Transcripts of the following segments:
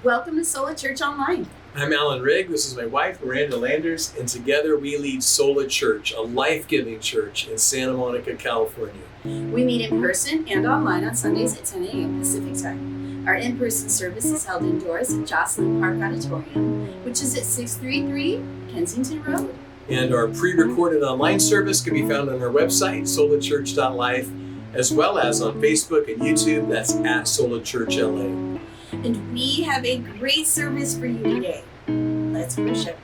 Welcome to Sola Church Online. I'm Alan Rigg. This is my wife, Miranda Landers, and together we lead Sola Church, a life-giving church in Santa Monica, California. We meet in person and online on Sundays at 10 a.m. Pacific Time. Our in-person service is held indoors at Joslyn Park Auditorium, which is at 633 Kensington Road. And our pre-recorded online service can be found on our website, solachurch.life, as well as on Facebook and YouTube. That's at Sola Church LA. And we have a great service for you today. Let's worship.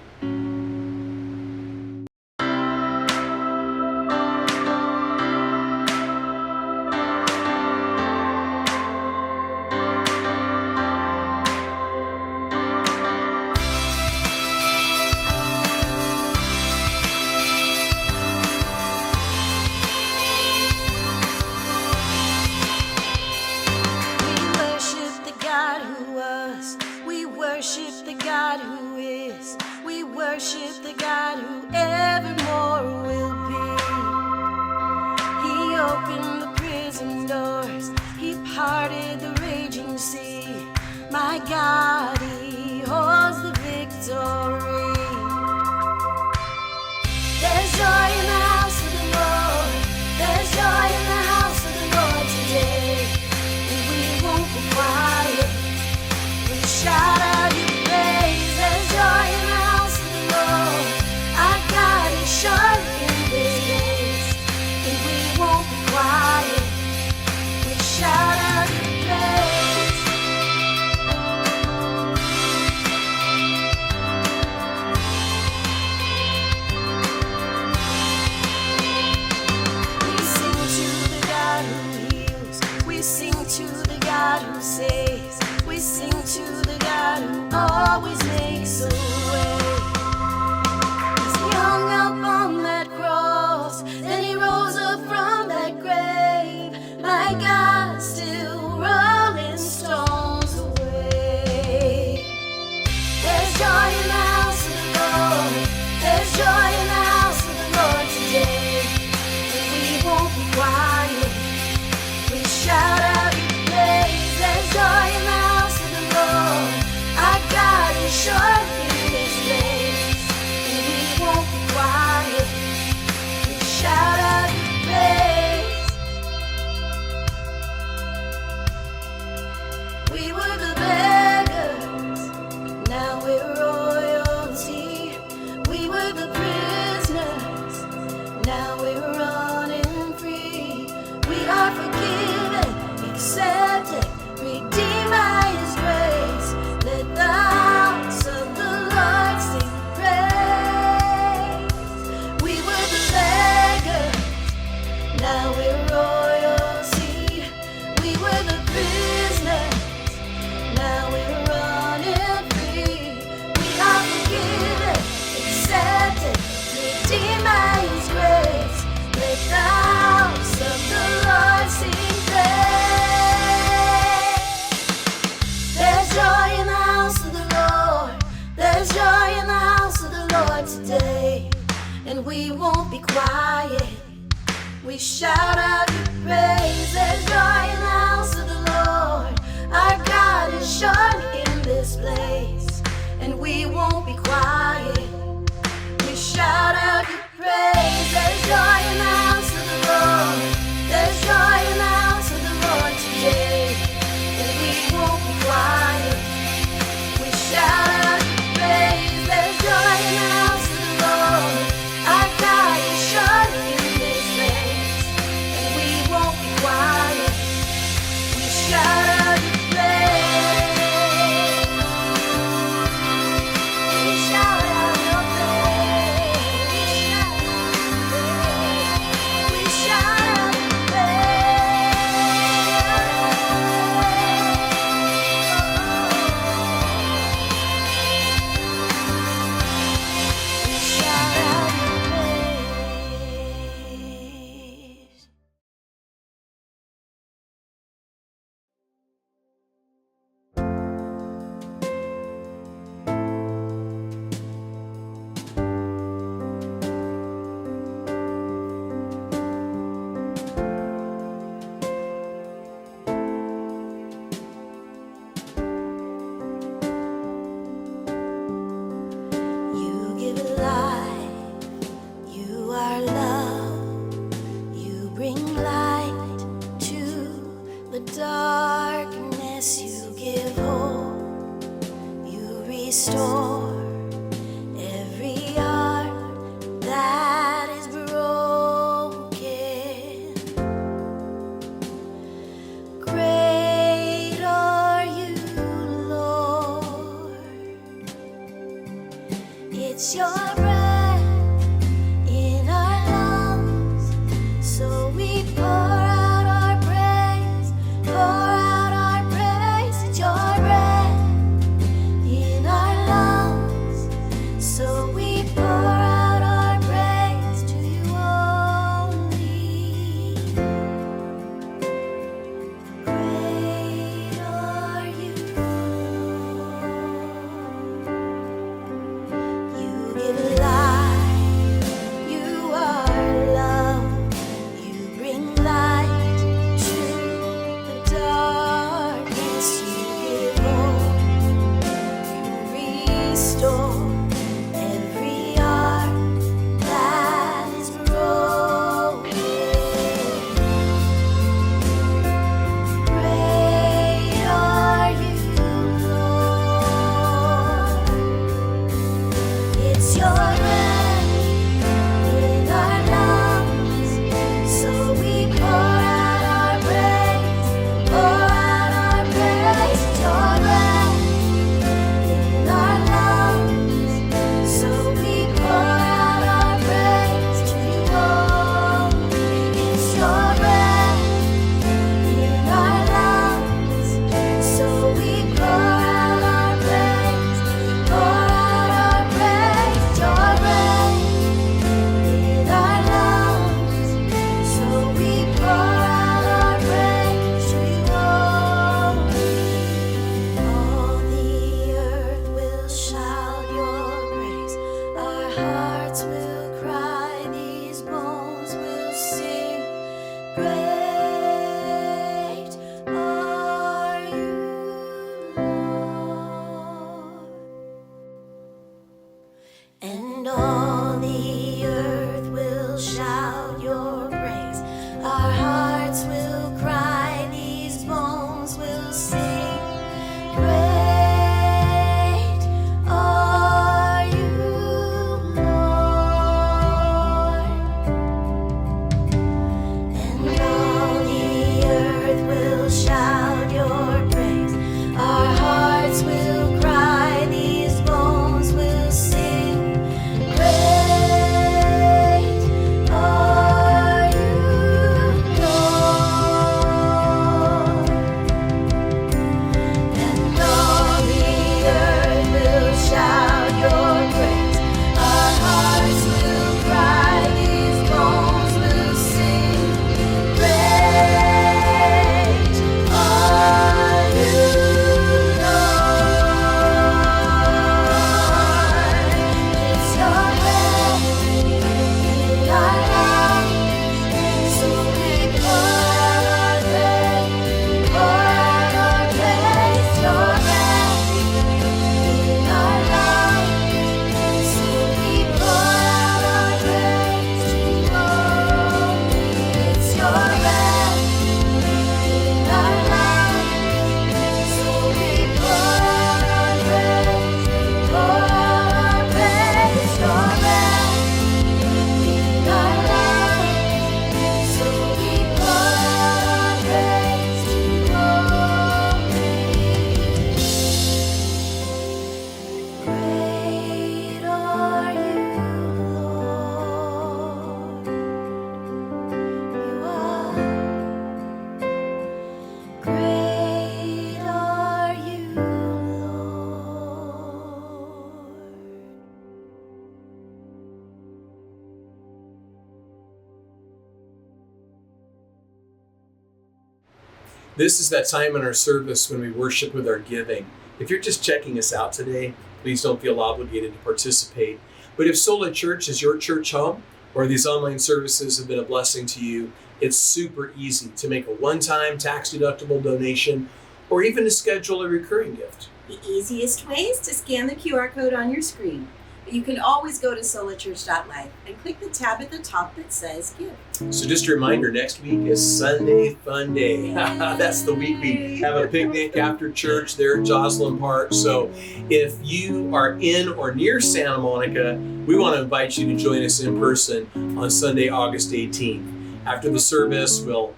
This is that time in our service when we worship with our giving. If you're just checking us out today, please don't feel obligated to participate. But if Sola Church is your church home, or these online services have been a blessing to you, it's super easy to make a one-time tax-deductible donation or even to schedule a recurring gift. The easiest way is to scan the QR code on your screen. But you can always go to solachurch.life and click the tab at the top that says Give. So just a reminder, next week is Sunday Fun Day. That's the week we have a picnic after church there at Joslyn Park. So if you are in or near Santa Monica, we want to invite you to join us in person on Sunday, August 18th. After the service, we'll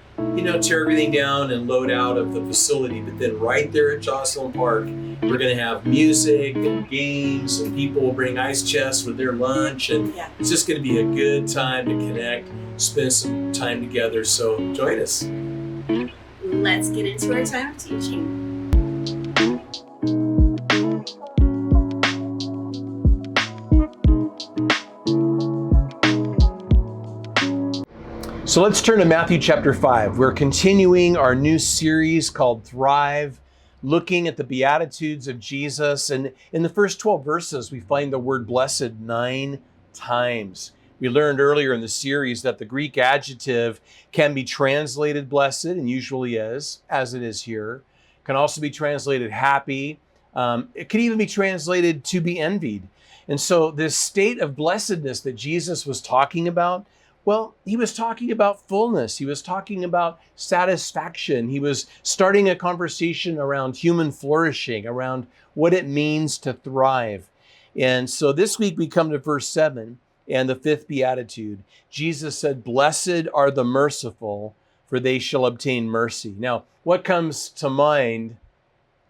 tear everything down and load out of the facility. But then right there at Joslyn Park, we're going to have music and games, and people will bring ice chests with their lunch. And it's just going to be a good time to connect, spend some time together. So join us. Let's get into our time of teaching. So let's turn to Matthew chapter 5. We're continuing our new series called Thrive, looking at the Beatitudes of Jesus. And in the first 12 verses, we find the word blessed 9 times. We learned earlier in the series that the Greek adjective can be translated blessed, and usually is, as it is here. It can also be translated happy. It could even be translated to be envied. And so this state of blessedness that Jesus was talking about, well, he was talking about fullness. He was talking about satisfaction. He was starting a conversation around human flourishing, around what it means to thrive. And so this week we come to verse 7 and the 5th beatitude. Jesus said, "Blessed are the merciful, for they shall obtain mercy." Now, what comes to mind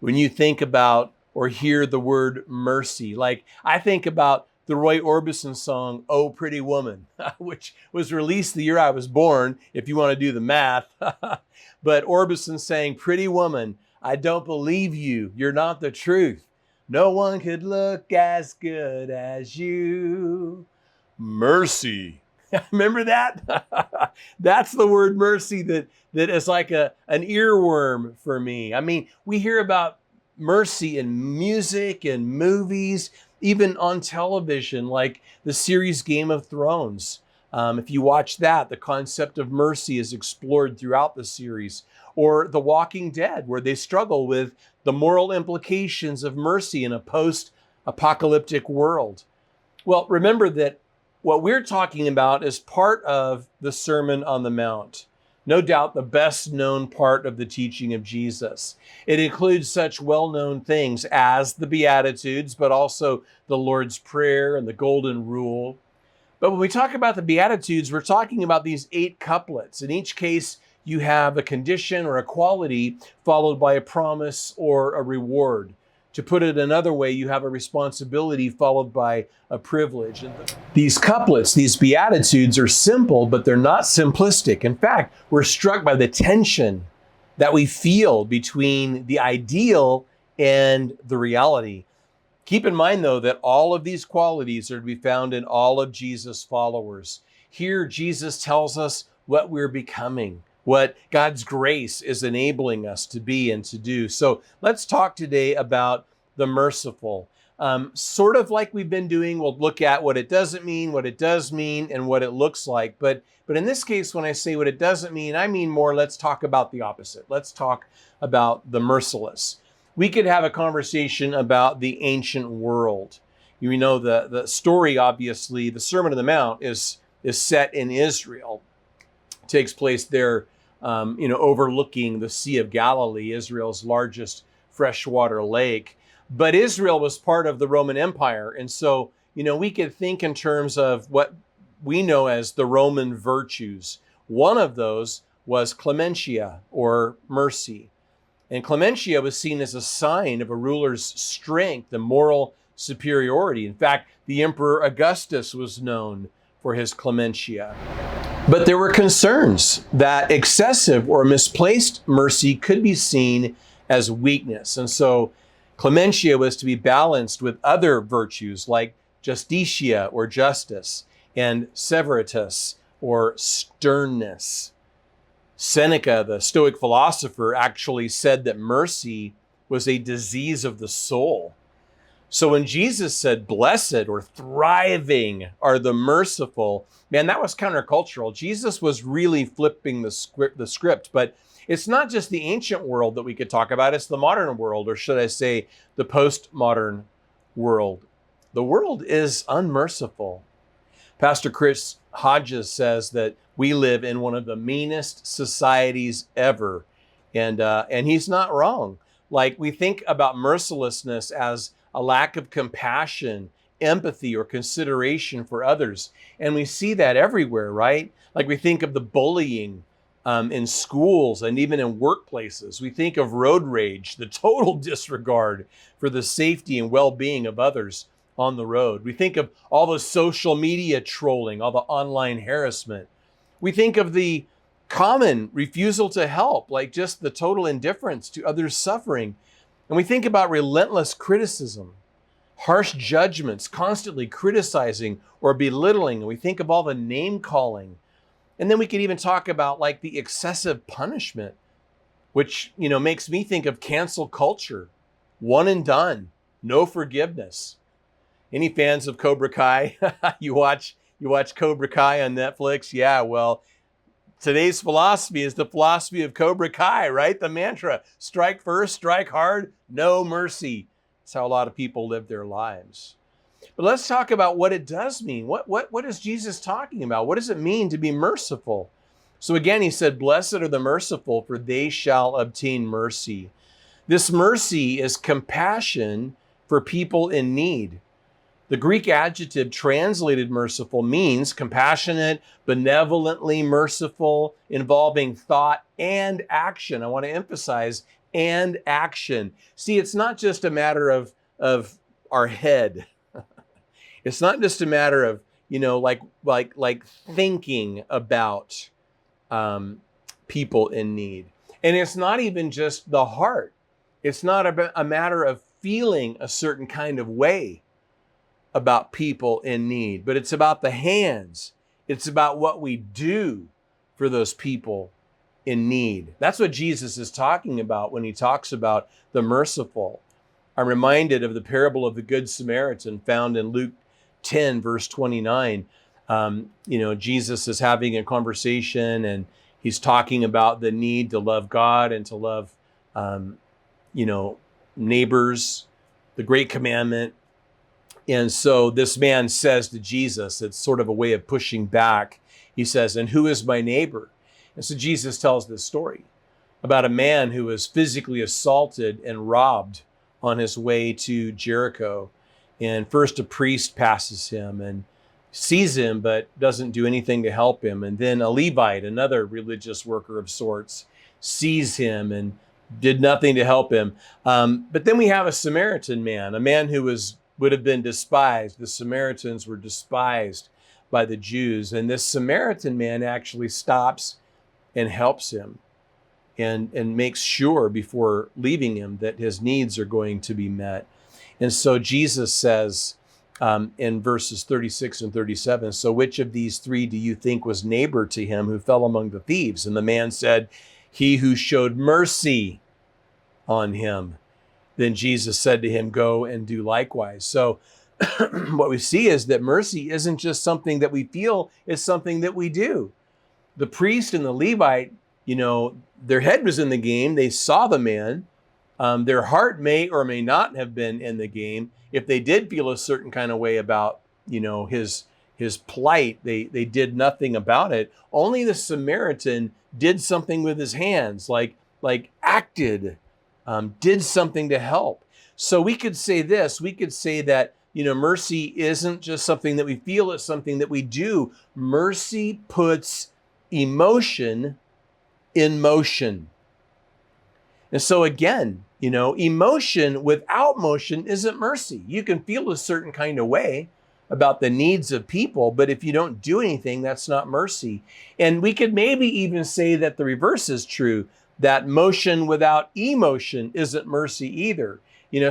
when you think about or hear the word mercy? Like, I think about the Roy Orbison song, "Oh Pretty Woman," which was released the year I was born, if you want to do the math. But Orbison sang, "Pretty woman, I don't believe you. You're not the truth. No one could look as good as you. Mercy." Remember that? That's the word mercy that is like an earworm for me. I mean, we hear about mercy in music and movies, even on television, like the series Game of Thrones. If you watch that, the concept of mercy is explored throughout the series. Or The Walking Dead, where they struggle with the moral implications of mercy in a post-apocalyptic world. Well, remember that what we're talking about is part of the Sermon on the Mount. No doubt the best known part of the teaching of Jesus. It includes such well-known things as the Beatitudes, but also the Lord's Prayer and the Golden Rule. But when we talk about the Beatitudes, we're talking about these 8 couplets. In each case, you have a condition or a quality followed by a promise or a reward. To put it another way, you have a responsibility followed by a privilege. And these couplets, these Beatitudes, are simple, but they're not simplistic. In fact, we're struck by the tension that we feel between the ideal and the reality. Keep in mind, though, that all of these qualities are to be found in all of Jesus' followers. Here, Jesus tells us what we're becoming, what God's grace is enabling us to be and to do. So let's talk today about the merciful. Sort of like we've been doing, we'll look at what it doesn't mean, what it does mean, and what it looks like. But in this case, when I say what it doesn't mean, I mean more, let's talk about the opposite. Let's talk about the merciless. We could have a conversation about the ancient world. You know, the story, obviously, the Sermon on the Mount is set in Israel. It takes place there, overlooking the Sea of Galilee, Israel's largest freshwater lake. But Israel was part of the Roman Empire. And so, we could think in terms of what we know as the Roman virtues. One of those was clementia, or mercy. And clementia was seen as a sign of a ruler's strength and moral superiority. In fact, the Emperor Augustus was known for his clementia. But there were concerns that excessive or misplaced mercy could be seen as weakness. And so clementia was to be balanced with other virtues like justitia, or justice, and severitas, or sternness. Seneca, the Stoic philosopher, actually said that mercy was a disease of the soul. So when Jesus said, blessed or thriving are the merciful, man, that was countercultural. Jesus was really flipping the script, but it's not just the ancient world that we could talk about, it's the modern world, or should I say the postmodern world. The world is unmerciful. Pastor Chris Hodges says that we live in one of the meanest societies ever, and he's not wrong. Like, we think about mercilessness as a lack of compassion, empathy, or consideration for others. And we see that everywhere, right? Like, we think of the bullying in schools and even in workplaces. We think of road rage, the total disregard for the safety and well-being of others on the road. We think of all the social media trolling, all the online harassment. We think of the common refusal to help, like just the total indifference to others' suffering. And we think about relentless criticism, harsh judgments, constantly criticizing or belittling. And we think of all the name calling. And then we could even talk about like the excessive punishment, which, makes me think of cancel culture, one and done, no forgiveness. Any fans of Cobra Kai? You watch Cobra Kai on Netflix? Yeah, well, today's philosophy is the philosophy of Cobra Kai, right? The mantra, strike first, strike hard, no mercy. That's how a lot of people live their lives. But let's talk about what it does mean. What is Jesus talking about? What does it mean to be merciful? So again, he said, blessed are the merciful, for they shall obtain mercy. This mercy is compassion for people in need. The Greek adjective translated merciful means compassionate, benevolently merciful, involving thought and action. I want to emphasize and action. See, it's not just a matter of our head. It's not just a matter of, like thinking about people in need. And it's not even just the heart. It's not a matter of feeling a certain kind of way about people in need, but it's about the hands. It's about what we do for those people in need. That's what Jesus is talking about when he talks about the merciful. I'm reminded of the parable of the Good Samaritan found in Luke 10, verse 29. Jesus is having a conversation and he's talking about the need to love God and to love, neighbors, the great commandment. And so this man says to Jesus, it's sort of a way of pushing back. He says, and who is my neighbor? And so Jesus tells this story about a man who was physically assaulted and robbed on his way to Jericho. And first a priest passes him and sees him, but doesn't do anything to help him. And then a Levite, another religious worker of sorts, sees him and did nothing to help him. But then we have a Samaritan man, a man who would have been despised. The Samaritans were despised by the Jews. And this Samaritan man actually stops and helps him and makes sure before leaving him that his needs are going to be met. And so Jesus says in verses 36 and 37, so which of these three do you think was neighbor to him who fell among the thieves? And the man said, he who showed mercy on him. Then Jesus said to him, go and do likewise. So what we see is that mercy isn't just something that we feel, it's something that we do. The priest and the Levite, their head was in the game. They saw the man. Their heart may or may not have been in the game. If they did feel a certain kind of way about, his plight, they did nothing about it. Only the Samaritan did something with his hands, like acted, did something to help. So we could say this, we could say that, mercy isn't just something that we feel, it's something that we do. Mercy puts emotion in motion. And so again, emotion without motion isn't mercy. You can feel a certain kind of way about the needs of people, but if you don't do anything, that's not mercy. And we could maybe even say that the reverse is true, that motion without emotion isn't mercy either.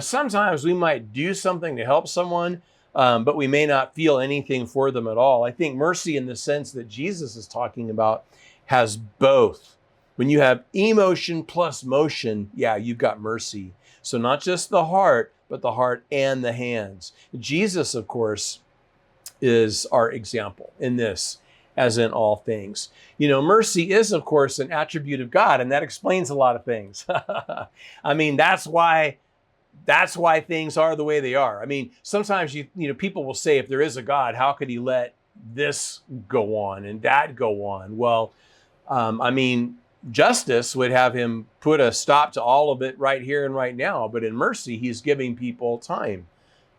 Sometimes we might do something to help someone, but we may not feel anything for them at all. I think mercy in the sense that Jesus is talking about has both. When you have emotion plus motion, yeah, you've got mercy. So not just the heart, but the heart and the hands. Jesus, of course, is our example in this, as in all things. Mercy is, of course, an attribute of God, and that explains a lot of things. I mean, that's why things are the way they are. I mean, sometimes people will say, if there is a God, how could he let this go on and that go on? Well, justice would have him put a stop to all of it right here and right now. But in mercy, he's giving people time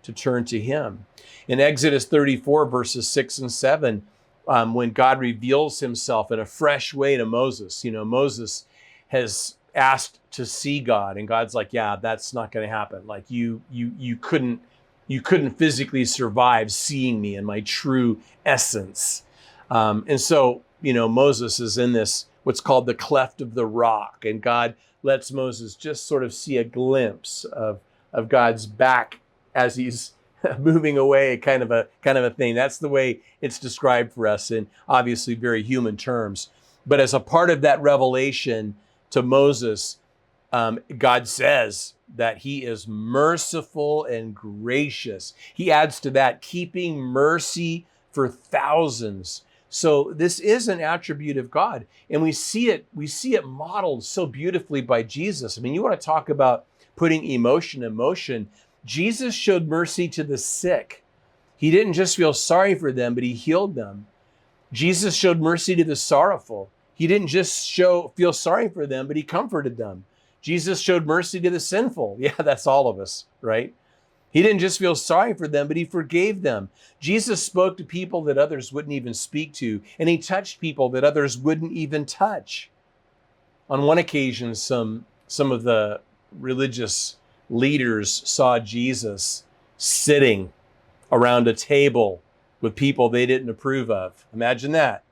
to turn to him. In Exodus 34, verses 6 and 7, when God reveals himself in a fresh way to Moses, Moses has asked to see God, and God's like, yeah, that's not going to happen. Like you couldn't physically survive seeing me in my true essence. And so, Moses is in this, what's called the cleft of the rock, and God lets Moses just sort of see a glimpse of God's back as he's moving away, kind of a thing. That's the way it's described for us in obviously very human terms. But as a part of that revelation to Moses, God says that he is merciful and gracious. He adds to that, keeping mercy for thousands. So this is an attribute of God, and we see it modeled so beautifully by Jesus. I mean, you want to talk about putting emotion in motion. Jesus showed mercy to the sick. He didn't just feel sorry for them, but he healed them. Jesus showed mercy to the sorrowful. He didn't just feel sorry for them, but he comforted them. Jesus showed mercy to the sinful. Yeah, that's all of us, right? He didn't just feel sorry for them, but he forgave them. Jesus spoke to people that others wouldn't even speak to, and he touched people that others wouldn't even touch. On one occasion, some of the religious leaders saw Jesus sitting around a table with people they didn't approve of. Imagine that.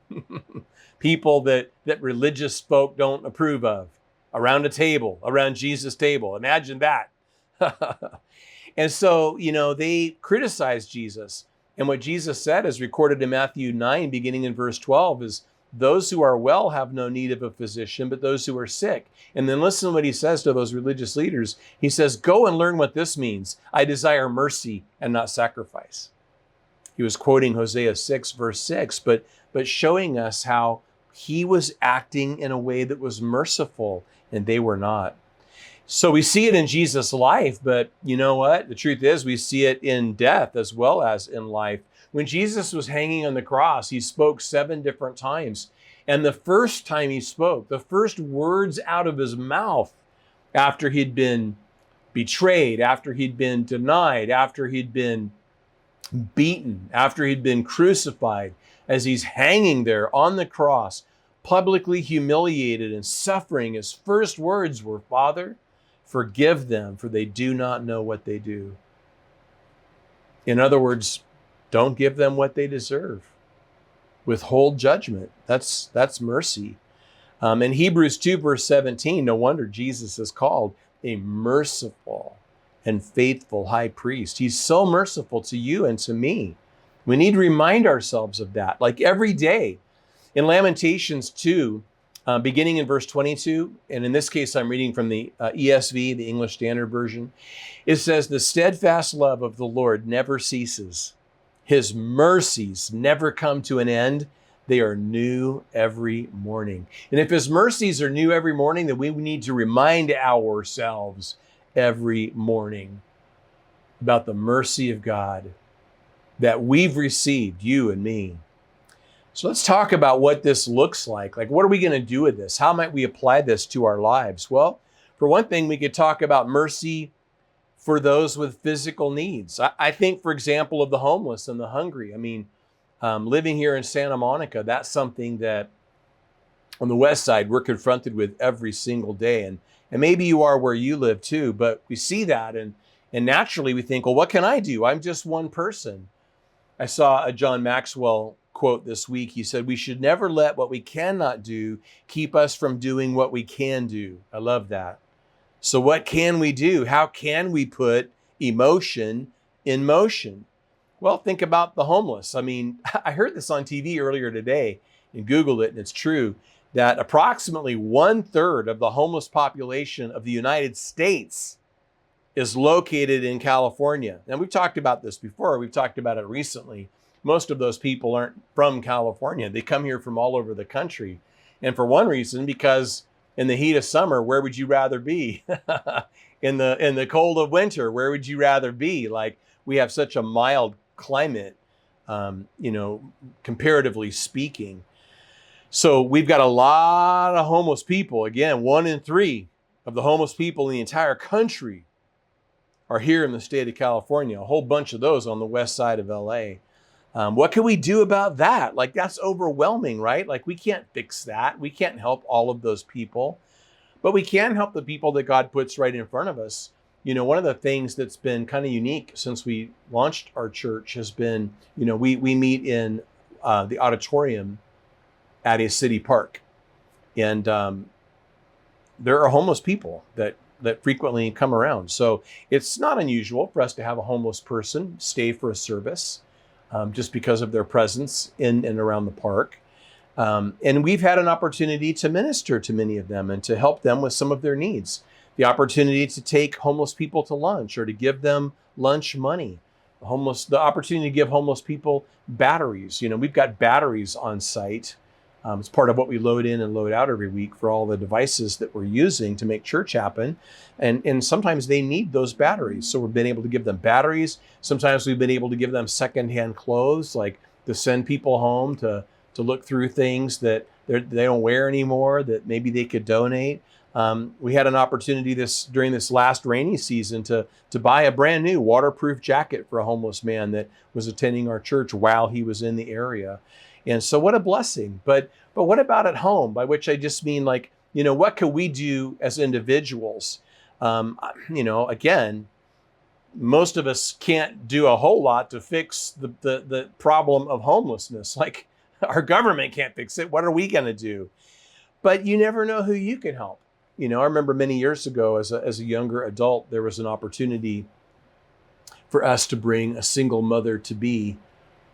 People that religious folk don't approve of, around a table, around Jesus' table. Imagine that. And so, they criticized Jesus. And what Jesus said is recorded in Matthew 9, beginning in verse 12, is those who are well have no need of a physician, but those who are sick. And then listen to what he says to those religious leaders. He says, go and learn what this means. I desire mercy and not sacrifice. He was quoting Hosea 6, verse 6, but showing us how he was acting in a way that was merciful, and they were not. So we see it in Jesus' life, but you know what? The truth is we see it in death as well as in life. When Jesus was hanging on the cross, he spoke 7 different times. And the first time he spoke, the first words out of his mouth after he'd been betrayed, after he'd been denied, after he'd been beaten, after he'd been crucified, as he's hanging there on the cross, publicly humiliated and suffering, his first words were, Father, forgive them, for they do not know what they do. In other words, don't give them what they deserve. Withhold judgment. That's mercy. In Hebrews 2, verse 17, no wonder Jesus is called a merciful and faithful high priest. He's so merciful to you and to me. We need to remind ourselves of that, like every day. In Lamentations 2, beginning in verse 22, and in this case, I'm reading from the ESV, the English Standard Version. It says, the steadfast love of the Lord never ceases. His mercies never come to an end. They are new every morning. And if his mercies are new every morning, then we need to remind ourselves every morning about the mercy of God that we've received, you and me. So let's talk about what this looks like. Like, what are we going to do with this? How might we apply this to our lives? Well, for one thing, we could talk about mercy for those with physical needs. I think, for example, of the homeless and the hungry. I mean, living here in Santa Monica, that's something that on the west side we're confronted with every single day. And maybe you are where you live too, but we see that and naturally we think, well, what can I do? I'm just one person. I saw a John Maxwell quote this week. He said, we should never let what we cannot do keep us from doing what we can do. I love that. So what can we do? How can we put emotion in motion? Well, think about the homeless. I mean, I heard this on TV earlier today and Googled it, and it's true. that approximately 1/3 of the homeless population of the United States is located in California. And we've talked about this before. We've talked about it recently. Most of those people aren't from California. They come here from all over the country. And for one reason, because in the heat of summer, where would you rather be? in the cold of winter, where would you rather be? Like, we have such a mild climate, comparatively speaking. So we've got a lot of homeless people. Again, 1 in 3 of the homeless people in the entire country are here in the state of California. A whole bunch of those on the west side of LA. What can we do about that? Like, that's overwhelming, right? Like, we can't fix that. We can't help all of those people, but we can help the people that God puts right in front of us. One of the things that's been kind of unique since we launched our church has been, we meet in the Auditorium at a city park. And there are homeless people that frequently come around. So it's not unusual for us to have a homeless person stay for a service just because of their presence in and around the park. And we've had an opportunity to minister to many of them and to help them with some of their needs. The opportunity to take homeless people to lunch or to give them lunch money. The opportunity to give homeless people batteries. We've got batteries on site. It's part of what we load in and load out every week for all the devices that we're using to make church happen. And sometimes they need those batteries. So we've been able to give them batteries. Sometimes we've been able to give them secondhand clothes, like to send people home to look through things that they don't wear anymore that maybe they could donate. We had an opportunity during this last rainy season to buy a brand new waterproof jacket for a homeless man that was attending our church while he was in the area. And so what a blessing. But what about at home? By which I just mean, like, what could we do as individuals? Again, most of us can't do a whole lot to fix the problem of homelessness. Like, our government can't fix it. What are we going to do? But you never know who you can help. I remember many years ago as a younger adult, there was an opportunity for us to bring a single mother-to-be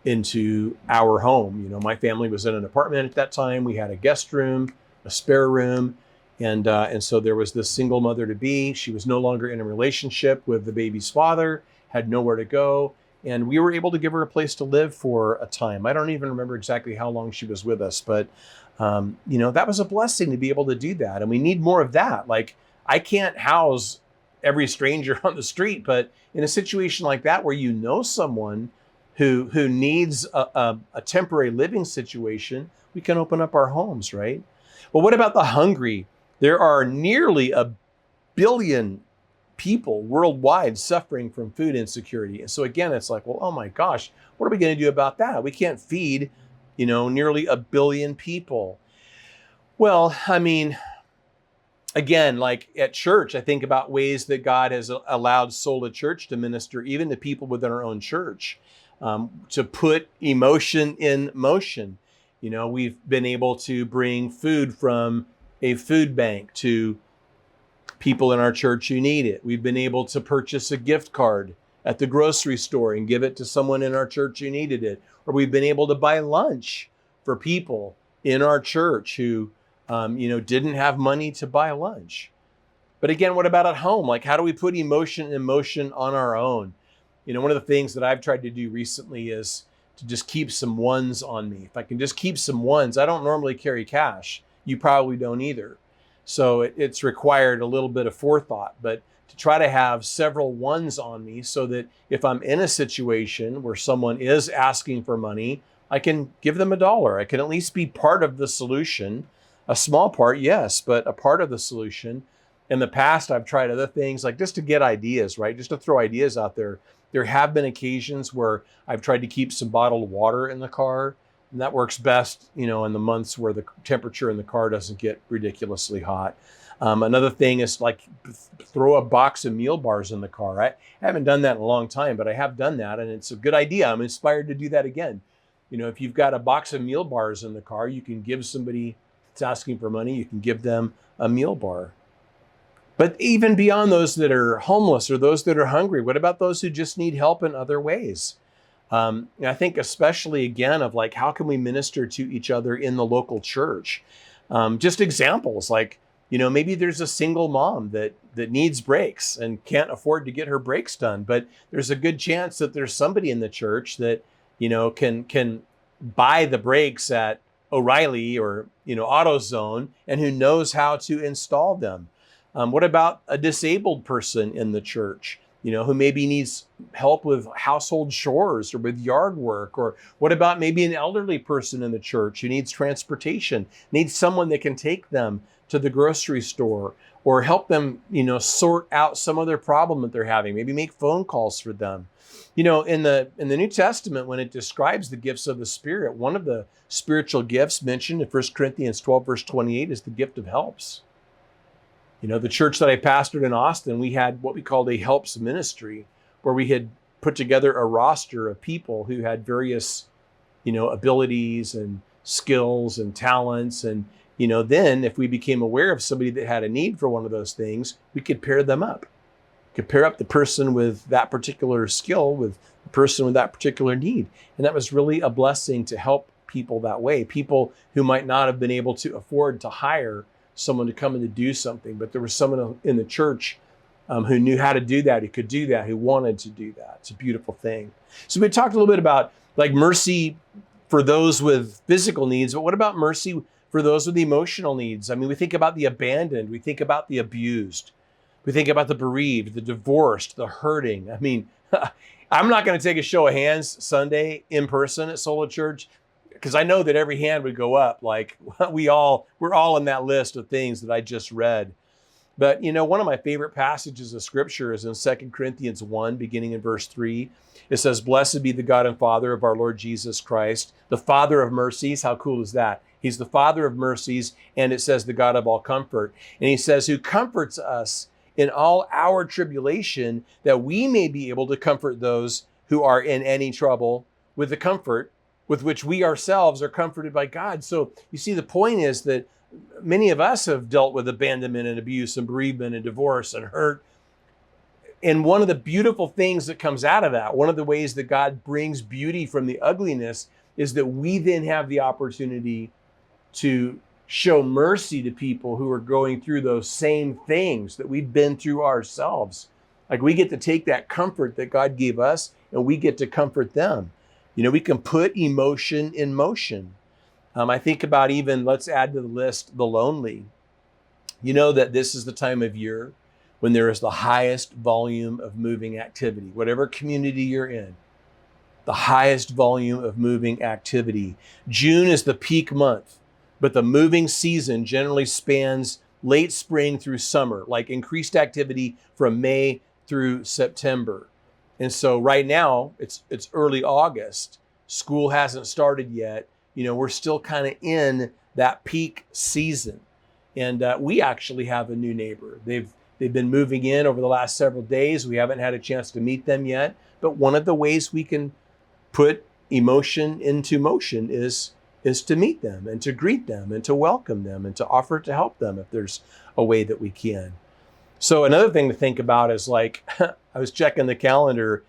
into our home. My family was in an apartment at that time. We had a guest room, a spare room, and so there was this single mother-to-be. She was no longer in a relationship with the baby's father, had nowhere to go, and we were able to give her a place to live for a time. I don't even remember exactly how long she was with us, but that was a blessing to be able to do that. And we need more of that. Like, I can't house every stranger on the street, but in a situation like that where someone who needs a temporary living situation, we can open up our homes, right? Well, what about the hungry? There are nearly 1 billion people worldwide suffering from food insecurity. And so again, it's like, well, oh my gosh, what are we going to do about that? We can't feed, nearly 1 billion people. Well, I mean, again, like at church, I think about ways that God has allowed Sola Church to minister even to people within our own church, to put emotion in motion. We've been able to bring food from a food bank to people in our church who need it. We've been able to purchase a gift card at the grocery store and give it to someone in our church who needed it. Or we've been able to buy lunch for people in our church who, didn't have money to buy lunch. But again, what about at home? Like, how do we put emotion in motion on our own? One of the things that I've tried to do recently is to just keep some ones on me. If I can just keep some ones, I don't normally carry cash. You probably don't either. So it's required a little bit of forethought, but to try to have several ones on me so that if I'm in a situation where someone is asking for money, I can give them $1. I can at least be part of the solution. A small part, yes, but a part of the solution. In the past, I've tried other things, like just to get ideas, right? Just to throw ideas out there. There have been occasions where I've tried to keep some bottled water in the car, and that works best, in the months where the temperature in the car doesn't get ridiculously hot. Another thing is like throw a box of meal bars in the car. I haven't done that in a long time, but I have done that, and it's a good idea. I'm inspired to do that again. If you've got a box of meal bars in the car, you can give somebody that's asking for money, you can give them a meal bar. But even beyond those that are homeless or those that are hungry, what about those who just need help in other ways? I think especially, again, of like, how can we minister to each other in the local church? Just examples like, maybe there's a single mom that needs brakes and can't afford to get her brakes done, but there's a good chance that there's somebody in the church that, can buy the brakes at O'Reilly or, AutoZone, and who knows how to install them. What about a disabled person in the church, who maybe needs help with household chores or with yard work? Or what about maybe an elderly person in the church who needs transportation, needs someone that can take them to the grocery store or help them, sort out some other problem that they're having, maybe make phone calls for them. In the New Testament, when it describes the gifts of the Spirit, one of the spiritual gifts mentioned in 1 Corinthians 12, verse 28 is the gift of helps. The church that I pastored in Austin, we had what we called a helps ministry, where we had put together a roster of people who had various, abilities and skills and talents. And, then if we became aware of somebody that had a need for one of those things, we could pair them up. Could pair up the person with that particular skill with the person with that particular need. And that was really a blessing to help people that way, people who might not have been able to afford to hire someone to come in to do something, but there was someone in the church who knew how to do that, who could do that, who wanted to do that. It's a beautiful thing. So we talked a little bit about like mercy for those with physical needs, but what about mercy for those with emotional needs? I mean, we think about the abandoned, we think about the abused, we think about the bereaved, the divorced, the hurting. I mean, I'm not going to take a show of hands Sunday in person at Sola Church, because I know that every hand would go up. Like we're all in that list of things that I just read. But one of my favorite passages of scripture is in 2 Corinthians 1, beginning in verse 3. It says, "Blessed be the God and Father of our Lord Jesus Christ, the Father of mercies." How cool is that? He's the Father of mercies, and it says the God of all comfort. And he says, "Who comforts us in all our tribulation, that we may be able to comfort those who are in any trouble with the comfort with which we ourselves are comforted by God." So you see, the point is that many of us have dealt with abandonment and abuse and bereavement and divorce and hurt. And one of the beautiful things that comes out of that, one of the ways that God brings beauty from the ugliness, is that we then have the opportunity to show mercy to people who are going through those same things that we've been through ourselves. Like we get to take that comfort that God gave us and we get to comfort them. We can put emotion in motion. I think about even, let's add to the list, the lonely. That this is the time of year when there is the highest volume of moving activity, whatever community you're in, the highest volume of moving activity. June is the peak month, but the moving season generally spans late spring through summer, like increased activity from May through September. And so right now it's early August. School hasn't started yet. We're still kind of in that peak season. And we actually have a new neighbor. They've been moving in over the last several days. We haven't had a chance to meet them yet. But one of the ways we can put emotion into motion is to meet them and to greet them and to welcome them and to offer to help them if there's a way that we can. So another thing to think about is like, I was checking the calendar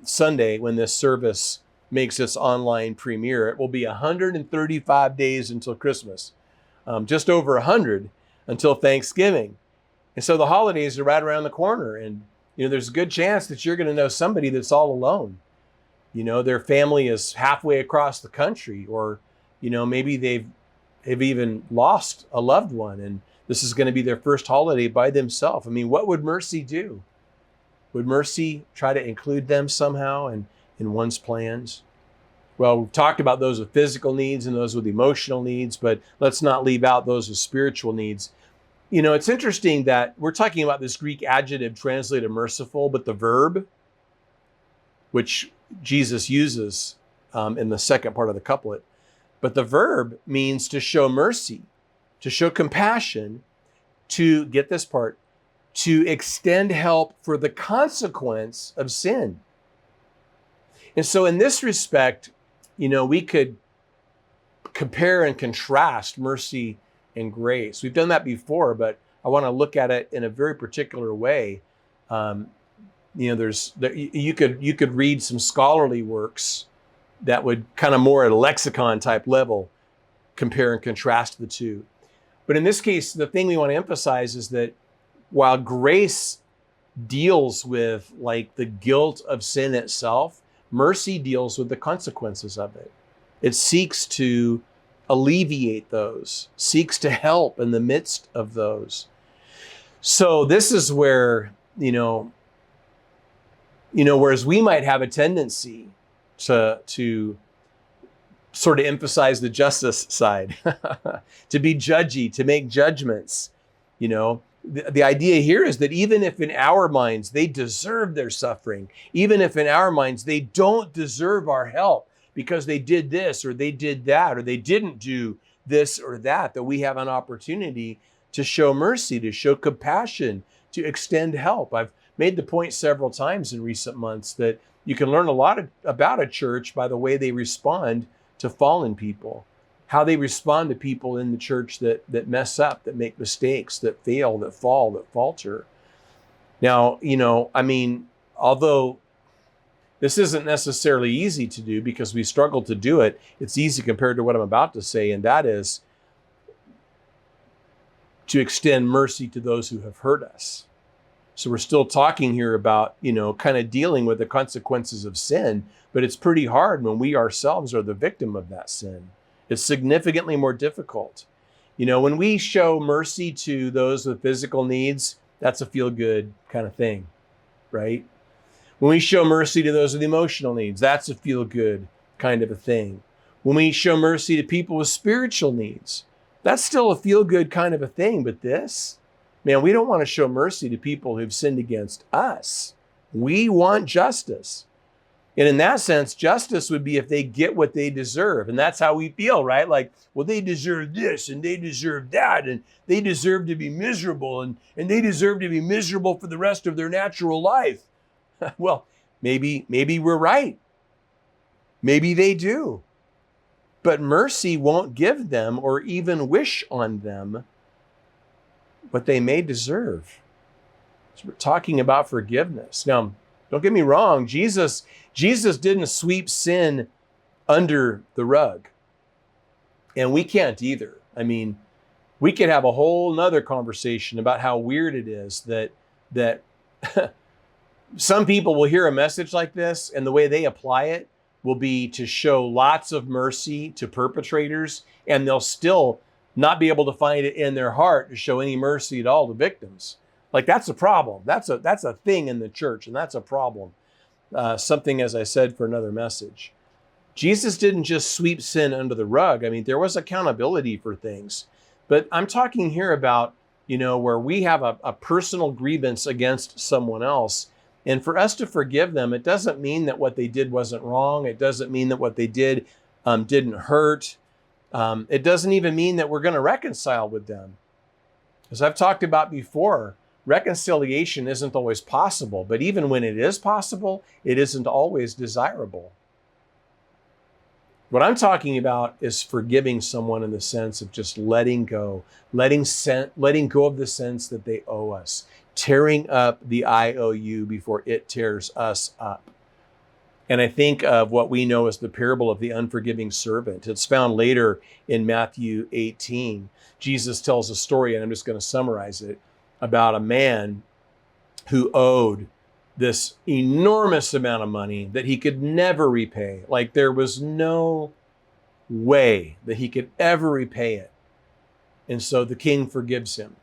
Sunday when this service makes its online premiere. It will be 135 days until Christmas, just over 100 until Thanksgiving. And so the holidays are right around the corner. And, there's a good chance that you're going to know somebody that's all alone. Their family is halfway across the country, or, maybe they've even lost a loved one. And this is going to be their first holiday by themselves. I mean, what would mercy do? Would mercy try to include them somehow in one's plans? Well, we've talked about those with physical needs and those with emotional needs, but let's not leave out those with spiritual needs. It's interesting that we're talking about this Greek adjective translated merciful, but the verb, which Jesus uses in the second part of the couplet, but the verb means to show mercy, to show compassion, to, get this part, to extend help for the consequence of sin. And so in this respect, we could compare and contrast mercy and grace. We've done that before, but I want to look at it in a very particular way. You could read some scholarly works that would kind of more at a lexicon type level compare and contrast the two. But in this case, the thing we want to emphasize is that while grace deals with like the guilt of sin itself, mercy deals with the consequences of it. It seeks to alleviate those, seeks to help in the midst of those. So this is where, whereas we might have a tendency to sort of emphasize the justice side, to be judgy, to make judgments. The idea here is that even if in our minds they deserve their suffering, even if in our minds they don't deserve our help because they did this or they did that or they didn't do this or that we have an opportunity to show mercy, to show compassion, to extend help. I've made the point several times in recent months that you can learn a lot about a church by the way they respond to fallen people, how they respond to people in the church that mess up, that make mistakes, that fail, that fall, that falter. Now, although this isn't necessarily easy to do because we struggle to do it, it's easy compared to what I'm about to say, and that is to extend mercy to those who have hurt us. So we're still talking here about, kind of dealing with the consequences of sin, but it's pretty hard when we ourselves are the victim of that sin. It's significantly more difficult. When we show mercy to those with physical needs, that's a feel-good kind of thing, right? When we show mercy to those with emotional needs, that's a feel-good kind of a thing. When we show mercy to people with spiritual needs, that's still a feel-good kind of a thing. But this, man, we don't want to show mercy to people who've sinned against us. We want justice. And in that sense, justice would be if they get what they deserve. And that's how we feel, right? Like, well, they deserve this and they deserve that and they deserve to be miserable and they deserve to be miserable for the rest of their natural life. Well, maybe we're right. Maybe they do. But mercy won't give them or even wish on them what they may deserve. So we're talking about forgiveness. Now, don't get me wrong, Jesus didn't sweep sin under the rug. And we can't either. We could have a whole nother conversation about how weird it is that some people will hear a message like this and the way they apply it will be to show lots of mercy to perpetrators, and they'll still not be able to find it in their heart to show any mercy at all to victims. Like, that's a problem. That's a thing in the church, and that's a problem. Something, as I said, for another message. Jesus didn't just sweep sin under the rug. There was accountability for things. But I'm talking here about, where we have a personal grievance against someone else. And for us to forgive them, it doesn't mean that what they did wasn't wrong. It doesn't mean that what they did didn't hurt. It doesn't even mean that we're going to reconcile with them. As I've talked about before, reconciliation isn't always possible, but even when it is possible, it isn't always desirable. What I'm talking about is forgiving someone in the sense of just letting go, letting go of the sense that they owe us, tearing up the IOU before it tears us up. And I think of what we know as the parable of the unforgiving servant. It's found later in Matthew 18. Jesus tells a story, and I'm just going to summarize it, about a man who owed this enormous amount of money that he could never repay. Like, there was no way that he could ever repay it. And so the king forgives him.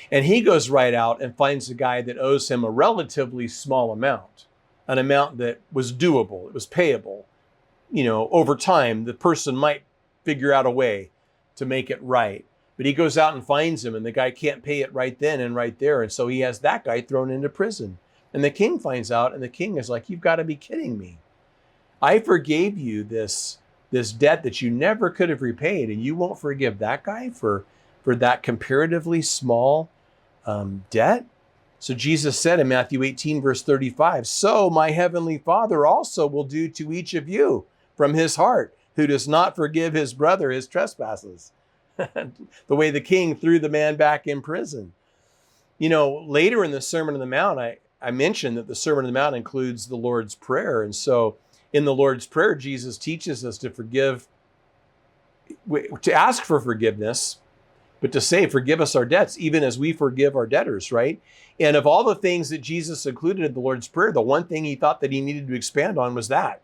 And he goes right out and finds a guy that owes him a relatively small amount, an amount that was doable, it was payable. Over time, the person might figure out a way to make it right. But he goes out and finds him, and the guy can't pay it right then and right there. And so he has that guy thrown into prison. And the king finds out, and the king is like, "You've got to be kidding me. I forgave you this debt that you never could have repaid, and you won't forgive that guy for that comparatively small debt?" So Jesus said in Matthew 18, verse 35, "So my heavenly Father also will do to each of you from his heart, who does not forgive his brother his trespasses." The way the king threw the man back in prison. Later in the Sermon on the Mount, I mentioned that the Sermon on the Mount includes the Lord's Prayer. And so in the Lord's Prayer, Jesus teaches us to forgive to ask for forgiveness, but to say, forgive us our debts, even as we forgive our debtors, right? And of all the things that Jesus included in the Lord's Prayer, the one thing he thought that he needed to expand on was that.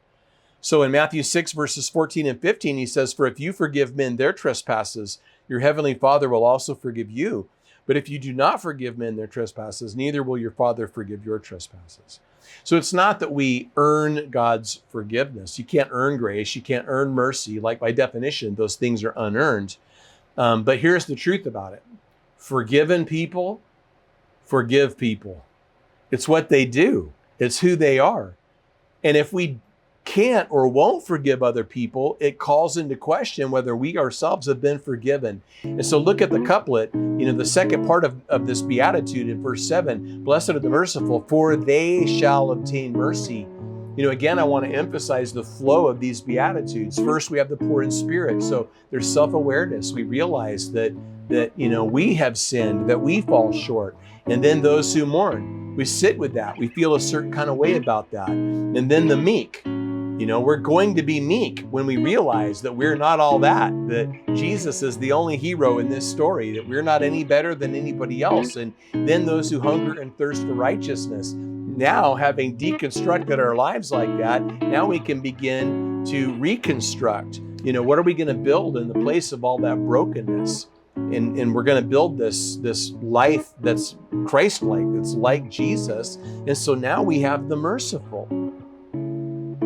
So in Matthew 6, verses 14 and 15, he says, for if you forgive men their trespasses, your heavenly Father will also forgive you. But if you do not forgive men their trespasses, neither will your Father forgive your trespasses. So it's not that we earn God's forgiveness. You can't earn grace. You can't earn mercy. Like by definition, those things are unearned. But here's the truth about it. Forgiven people forgive people. It's what they do. It's who they are. And if we can't or won't forgive other people, it calls into question whether we ourselves have been forgiven. And so look at the couplet, the second part of this beatitude in verse 7, blessed are the merciful, for they shall obtain mercy. Again, I want to emphasize the flow of these beatitudes. First, we have the poor in spirit. So there's self-awareness. We realize that we have sinned, that we fall short. And then those who mourn, we sit with that. We feel a certain kind of way about that. And then the meek. We're going to be meek when we realize that we're not all that Jesus is the only hero in this story, that we're not any better than anybody else. And then those who hunger and thirst for righteousness. Now, having deconstructed our lives like that, now we can begin to reconstruct. What are we going to build in the place of all that brokenness? And we're going to build this life that's Christ-like, that's like Jesus. And so now we have the merciful.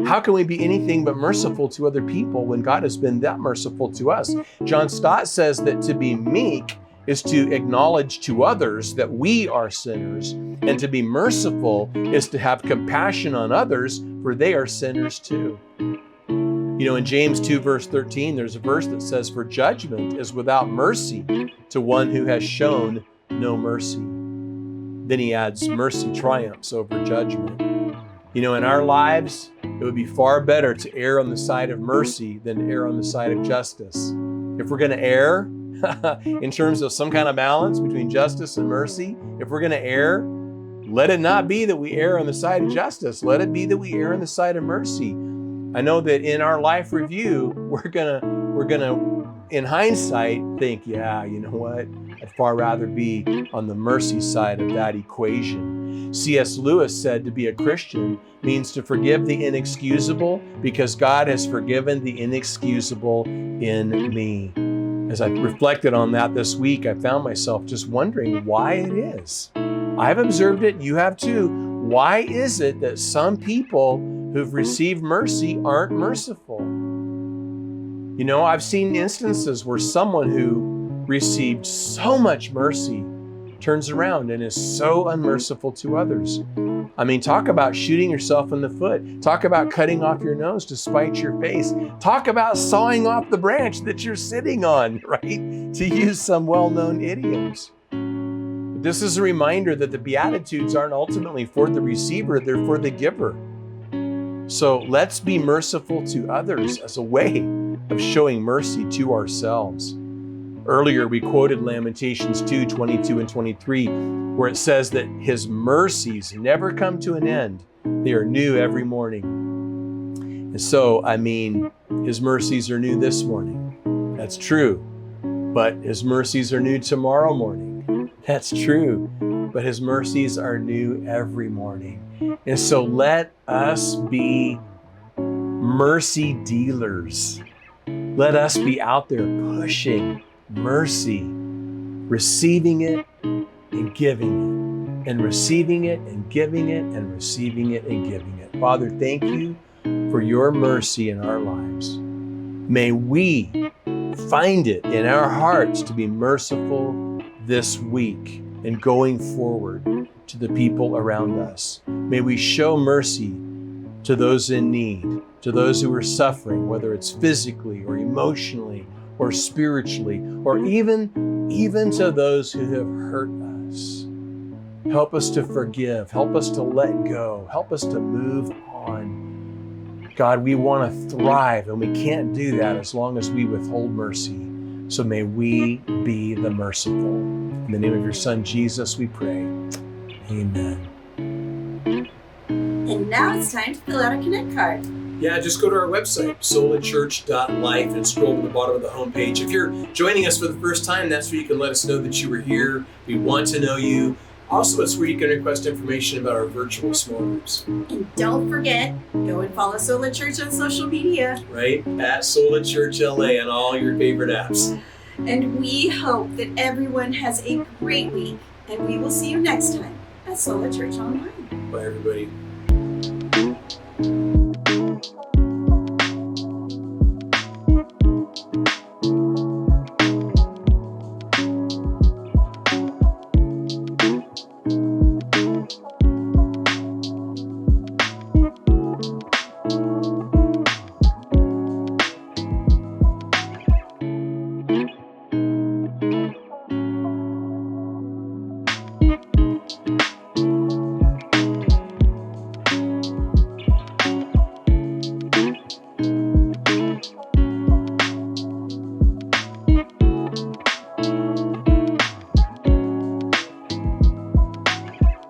How can we be anything but merciful to other people when God has been that merciful to us? John Stott says that to be meek is to acknowledge to others that we are sinners, and to be merciful is to have compassion on others, for they are sinners too. In James 2, verse 13, there's a verse that says, for judgment is without mercy to one who has shown no mercy. Then he adds, mercy triumphs over judgment. In our lives, it would be far better to err on the side of mercy than to err on the side of justice. If we're going to err in terms of some kind of balance between justice and mercy, if we're going to err, let it not be that we err on the side of justice. Let it be that we err on the side of mercy. I know that in our life review, we're gonna, in hindsight, think, yeah, you know what? I'd far rather be on the mercy side of that equation. C.S. Lewis said to be a Christian means to forgive the inexcusable because God has forgiven the inexcusable in me. As I reflected on that this week, I found myself just wondering why it is. I've observed it, you have too. Why is it that some people who've received mercy aren't merciful? I've seen instances where someone who received so much mercy turns around and is so unmerciful to others. Talk about shooting yourself in the foot. Talk about cutting off your nose to spite your face. Talk about sawing off the branch that you're sitting on, right? To use some well-known idioms. But this is a reminder that the Beatitudes aren't ultimately for the receiver, they're for the giver. So let's be merciful to others as a way of showing mercy to ourselves. Earlier, we quoted Lamentations 2, 22 and 23, where it says that his mercies never come to an end. They are new every morning. And so, his mercies are new this morning. That's true. But his mercies are new tomorrow morning. That's true. But his mercies are new every morning. And so let us be mercy dealers. Let us be out there pushing mercy, receiving it and giving it, and receiving it and giving it, and receiving it and giving it. Father, thank you for your mercy in our lives. May we find it in our hearts to be merciful this week and going forward to the people around us. May we show mercy to those in need, to those who are suffering, whether it's physically or emotionally or spiritually, or even to those who have hurt us. Help us to forgive. Help us to let go. Help us to move on. God, we want to thrive, and we can't do that as long as we withhold mercy. So may we be the merciful. In the name of your Son, Jesus, we pray. Amen. And now it's time to fill out a Connect card. Yeah, just go to our website, solachurch.life, and scroll to the bottom of the homepage. If you're joining us for the first time, that's where you can let us know that you were here. We want to know you. Also, it's where you can request information about our virtual small groups. And don't forget, go and follow Sola Church on social media. Right? At Sola Church LA on all your favorite apps. And we hope that everyone has a great week. And we will see you next time at Sola Church Online. Bye, everybody.